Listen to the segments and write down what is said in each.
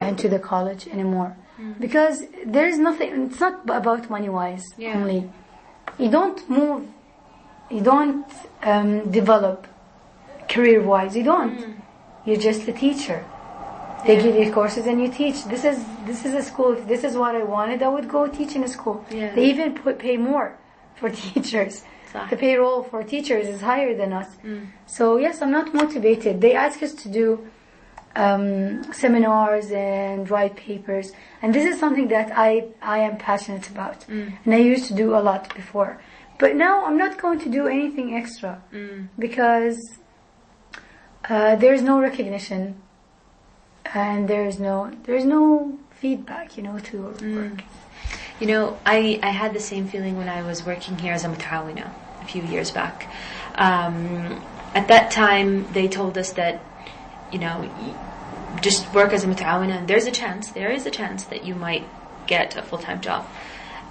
into the college anymore. Because there's nothing, it's not about money-wise only. You don't move, you don't develop career-wise, you don't. You're just a teacher. They give you courses and you teach. This is a school. If this is what I wanted, I would go teach in a school. They even pay more for teachers. The payroll for teachers is higher than us. So yes, I'm not motivated. They ask us to do seminars and write papers, and this is something that I am passionate about, and I used to do a lot before. But now I'm not going to do anything extra because there's no recognition and there's no feedback, to work. I had the same feeling when I was working here as a mutawina a few years back. At that time, they told us that, just work as a mutawina, and there is a chance that you might get a full-time job.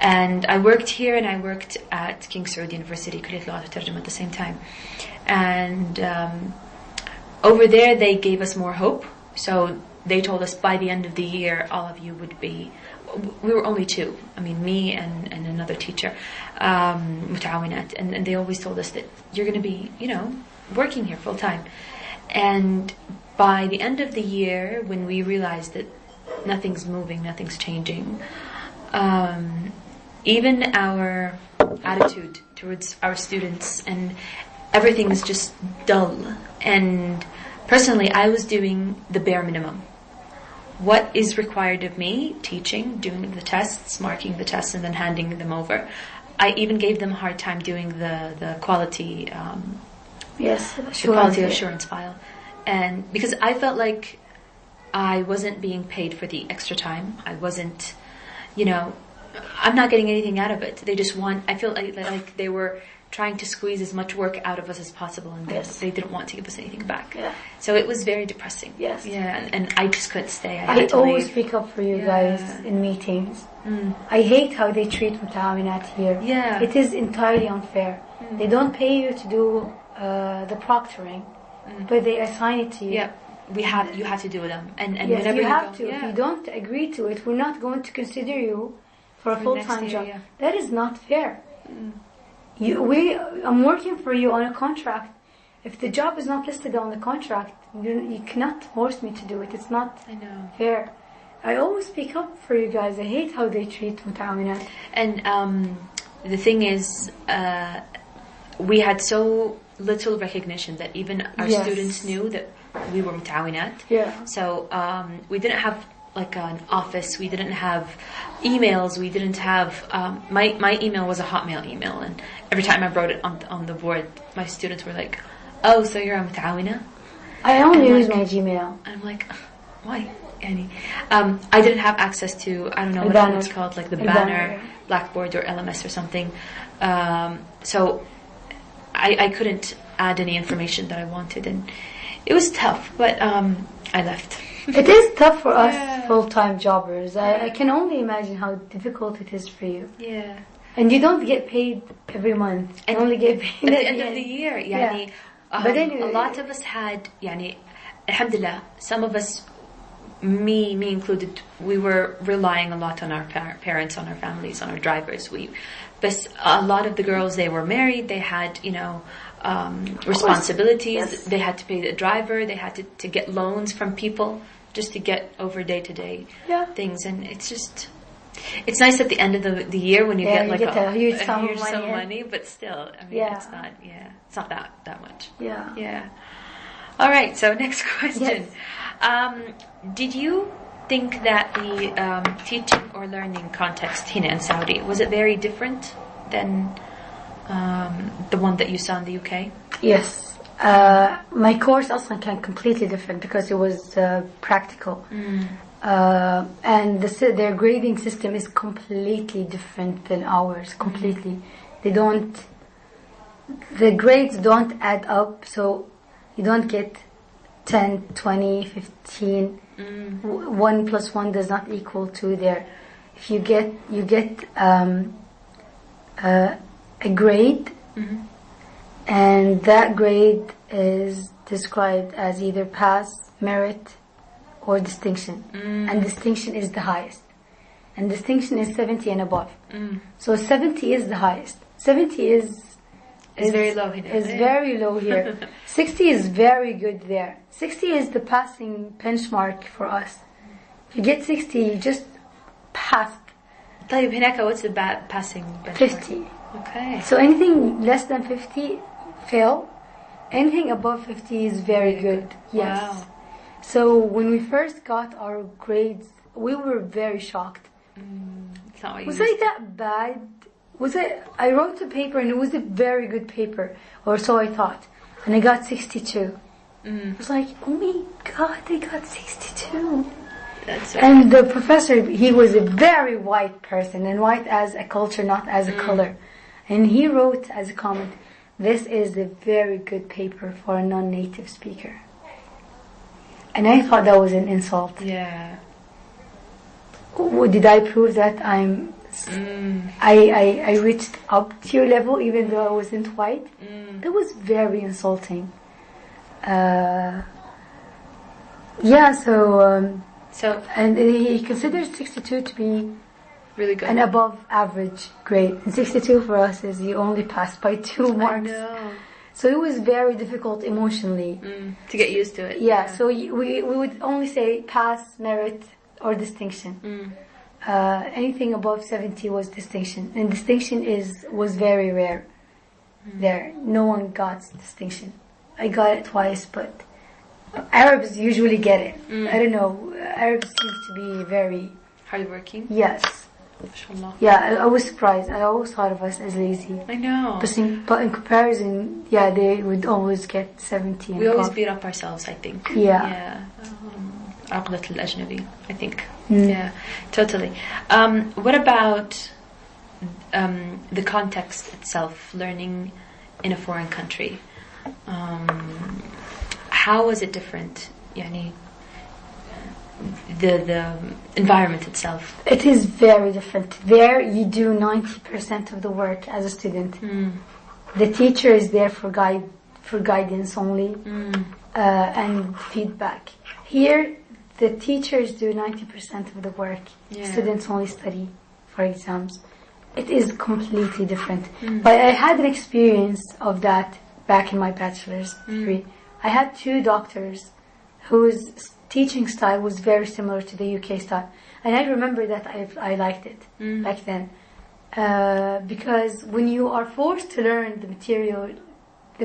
And I worked here, and I worked at King Saud University, Kulliyat Lughat wa Tarjuma, at the same time. And over there, they gave us more hope. So they told us by the end of the year, all of you would be... We were only two. I mean, me and another teacher, mutawinat. And they always told us that you're going to be, working here full-time. And by the end of the year, when we realized that nothing's moving, nothing's changing, even our attitude towards our students and everything is just dull. And personally, I was doing the bare minimum. What is required of me? Teaching, doing the tests, marking the tests, and then handing them over. I even gave them a hard time doing the quality quality assurance file. And because I felt like I wasn't being paid for the extra time. I wasn't, I'm not getting anything out of it. I feel like they were trying to squeeze as much work out of us as possible, and they didn't want to give us anything back. So it was very depressing. And I just couldn't stay. I always speak up for you guys in meetings. I hate how they treat mutawinat here. It is entirely unfair. They don't pay you to do the proctoring, but they assign it to you. You have to do them, and yes, whenever you have to. If you don't agree to it, we're not going to consider you for a full-time job. That is not fair. I'm working for you on a contract. If the job is not listed on the contract, you cannot force me to do it. It's not fair. I always speak up for you guys. I hate how they treat mutawinat. And the thing is, we had so little recognition that even our students knew that we were mutawinat. So we didn't have like an office, we didn't have emails, we didn't have my email was a Hotmail email, and every time I wrote it on the board, my students were like, "Oh, so you're a mutawina?" I only use my Gmail. And I'm like, why? I didn't have access to, I don't know what it's called, like the banner, Blackboard or LMS or something. So I couldn't add any information that I wanted, and it was tough, but I left. It is tough for us full-time jobbers. I can only imagine how difficult it is for you. And you don't get paid every month. You only get paid at the end of the year. But anyway, a lot of us had, alhamdulillah, some of us, me included, we were relying a lot on our parents, on our families, on our drivers. But a lot of the girls, they were married, they had, responsibilities. They had to pay the driver, they had to get loans from people just to get over day-to-day things. And it's nice at the end of the year when you get like a huge sum of money, but still, it's not that much. All right, so next question. Did you think that the teaching or learning context here in Saudi, was it very different than the one that you saw in the UK? Yes. My course also came completely different because it was practical. And their grading system is completely different than ours, completely. The grades don't add up, so you don't get 10, 20, 15. 1 plus 1 does not equal 2 there. If you get a grade, and that grade is described as either pass, merit, or distinction. And distinction is the highest. And distinction is 70 and above. So 70 is the highest. 70 is very low here. Is very low here. 60 is very good there. 60 is the passing benchmark for us. If you get 60, you just passed. طيب هناك what's the passing benchmark? 50. Okay. So anything less than 50, fail. Anything above 50 is very good. Yes. Wow. So when we first got our grades, we were very shocked. It's not what you Was I that bad? I wrote a paper and it was a very good paper, or so I thought. And I got 62. I was like, oh my God, I got 62. That's And the professor, he was a very white person, and white as a culture, not as a color. And he wrote as a comment, this is a very good paper for a non-native speaker. And I thought that was an insult. Yeah. Did I prove that I reached up to your level even though I wasn't white? That was very insulting. And he considers 62 to be really good. an above average grade. And 62 for us is you only passed by 2 marks. I know. So it was very difficult emotionally. To get used to it. Yeah, so we would only say pass, merit, or distinction. Anything above 70 was distinction. And distinction was very rare there. No one got distinction. I got it twice, but Arabs usually get it. I don't know. Arabs seem to be very hardworking. Yes. Mashallah. Yeah, I was surprised. I always thought of us as lazy. I know. But in comparison, yeah, they would always get 70. We always beat up ourselves, I think. Yeah. عقدة الأجنبي, I think. Yeah, totally. What about the context itself, learning in a foreign country? How was it different? يعني, the environment itself. It is very different. There you do 90% of the work as a student. The teacher is there for guidance only and feedback. Here the teachers do 90% of the work. Students only study for exams. It is completely different. But I had an experience of that back in my bachelor's degree. I had 2 doctors whose teaching style was very similar to the UK style. And I remember that I liked it back then. Because when you are forced to learn the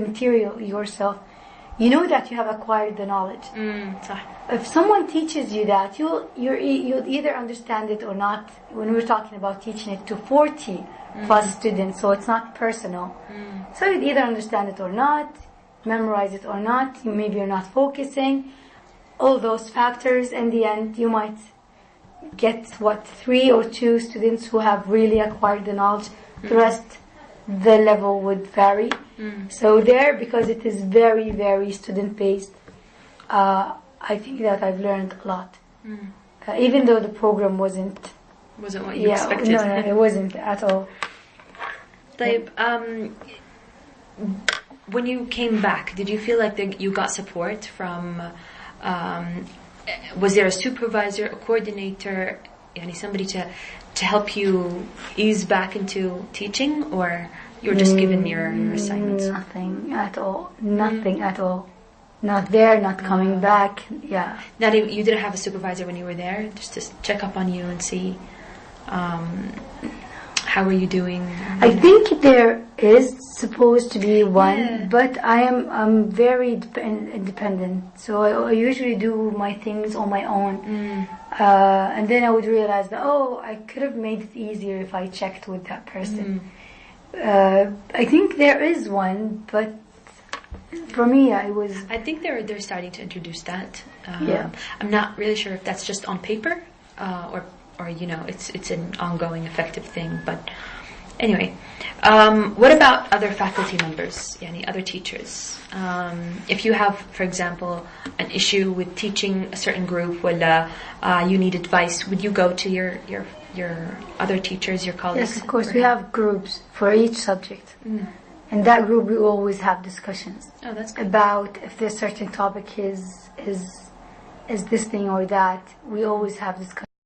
material yourself, you know that you have acquired the knowledge. If someone teaches you that, you'll either understand it or not. When we're talking about teaching it to 40 plus students, so it's not personal. So you'd either understand it or not, memorize it or not, maybe you're not focusing. All those factors, in the end, you might get 3 or 2 students who have really acquired the knowledge. The rest, the level would vary. So there, because it is very, very student-based, I think that I've learned a lot. Even though the program wasn't what you expected. No, it wasn't at all. طيب, when you came back, did you feel like you got support from... was there a supervisor, a coordinator, somebody to help you ease back into teaching, or you were just given your assignments? Nothing at all. Nothing at all. Not there, not coming back. Yeah. Not even, you didn't have a supervisor when you were there, just to check up on you and see how are you doing? I think there is supposed to be one, but I'm very independent. So I usually do my things on my own. And then I would realize that, I could have made it easier if I checked with that person. I think there is one, but for me, I think they're starting to introduce that. I'm not really sure if that's just on paper, or it's an ongoing effective thing. But anyway, what about other faculty members, other teachers? If you have, for example, an issue with teaching a certain group, you need advice, would you go to your other teachers, your colleagues? Yes, of course. We have groups for each subject. In that group, we always have discussions that's good. about if this certain topic is is this thing or that. We always have discussions.